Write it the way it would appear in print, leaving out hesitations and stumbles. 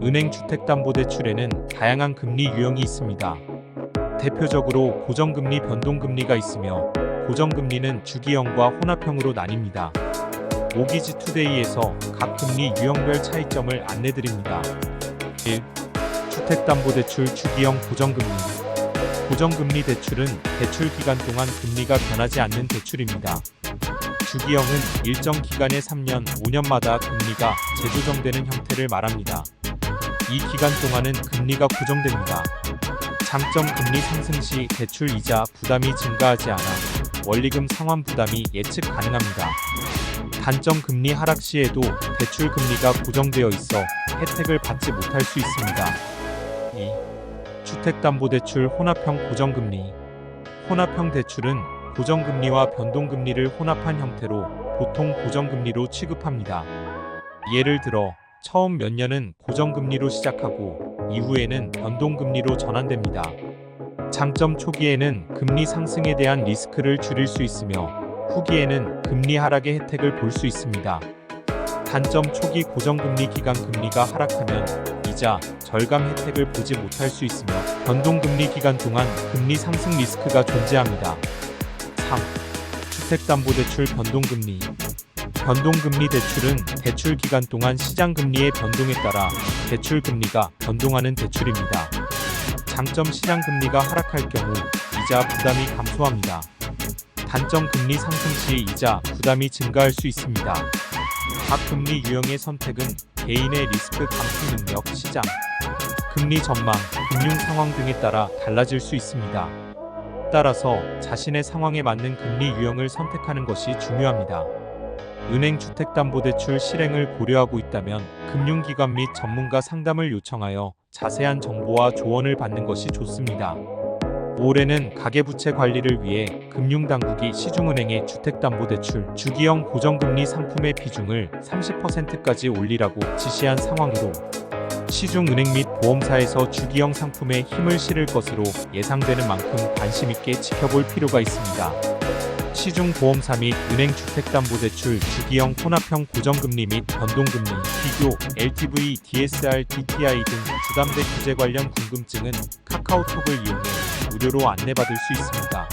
은행 주택담보대출에는 다양한 금리 유형이 있습니다. 대표적으로 고정금리, 변동금리가 있으며 고정금리는 주기형과 혼합형으로 나뉩니다. 모기지 투데이에서 각 금리 유형별 차이점을 안내드립니다. 1. 주택담보대출 주기형 고정금리. 고정금리 대출은 대출 기간 동안 금리가 변하지 않는 대출입니다. 주기형은 일정 기간의 3년, 5년마다 금리가 재조정되는 형태를 말합니다. 이 기간 동안은 금리가 고정됩니다. 장점, 금리 상승 시 대출 이자 부담이 증가하지 않아 원리금 상환 부담이 예측 가능합니다. 단점, 금리 하락 시에도 대출 금리가 고정되어 있어 혜택을 받지 못할 수 있습니다. 2. 주택담보대출 혼합형 고정금리. 혼합형 대출은 고정금리와 변동금리를 혼합한 형태로 보통 고정금리로 취급합니다. 예를 들어 처음 몇 년은 고정금리로 시작하고 이후에는 변동금리로 전환됩니다. 장점, 초기에는 금리 상승에 대한 리스크를 줄일 수 있으며 후기에는 금리 하락의 혜택을 볼 수 있습니다. 단점, 초기 고정금리 기간 금리가 하락하면 이자, 절감 혜택을 보지 못할 수 있으며 변동금리 기간 동안 금리 상승 리스크가 존재합니다. 3. 주택담보대출 변동금리. 변동금리 대출은 대출 기간 동안 시장금리의 변동에 따라 대출금리가 변동하는 대출입니다. 장점, 시장금리가 하락할 경우 이자 부담이 감소합니다. 단점, 금리 상승 시 이자 부담이 증가할 수 있습니다. 각 금리 유형의 선택은 개인의 리스크 감수 능력, 시장, 금리 전망, 금융 상황 등에 따라 달라질 수 있습니다. 따라서 자신의 상황에 맞는 금리 유형을 선택하는 것이 중요합니다. 은행 주택담보대출 실행을 고려하고 있다면 금융기관 및 전문가 상담을 요청하여 자세한 정보와 조언을 받는 것이 좋습니다. 올해는 가계부채 관리를 위해 금융당국이 시중은행의 주택담보대출 주기형 고정금리 상품의 비중을 30%까지 올리라고 지시한 상황으로 시중은행 및 보험사에서 주기형 상품에 힘을 실을 것으로 예상되는 만큼 관심 있게 지켜볼 필요가 있습니다. 시중보험사 및 은행 주택담보대출 주기형 혼합형 고정금리 및 변동금리 비교, LTV, DSR, DTI 등 주담대 규제 관련 궁금증은 카카오톡을 이용해 무료로 안내받을 수 있습니다.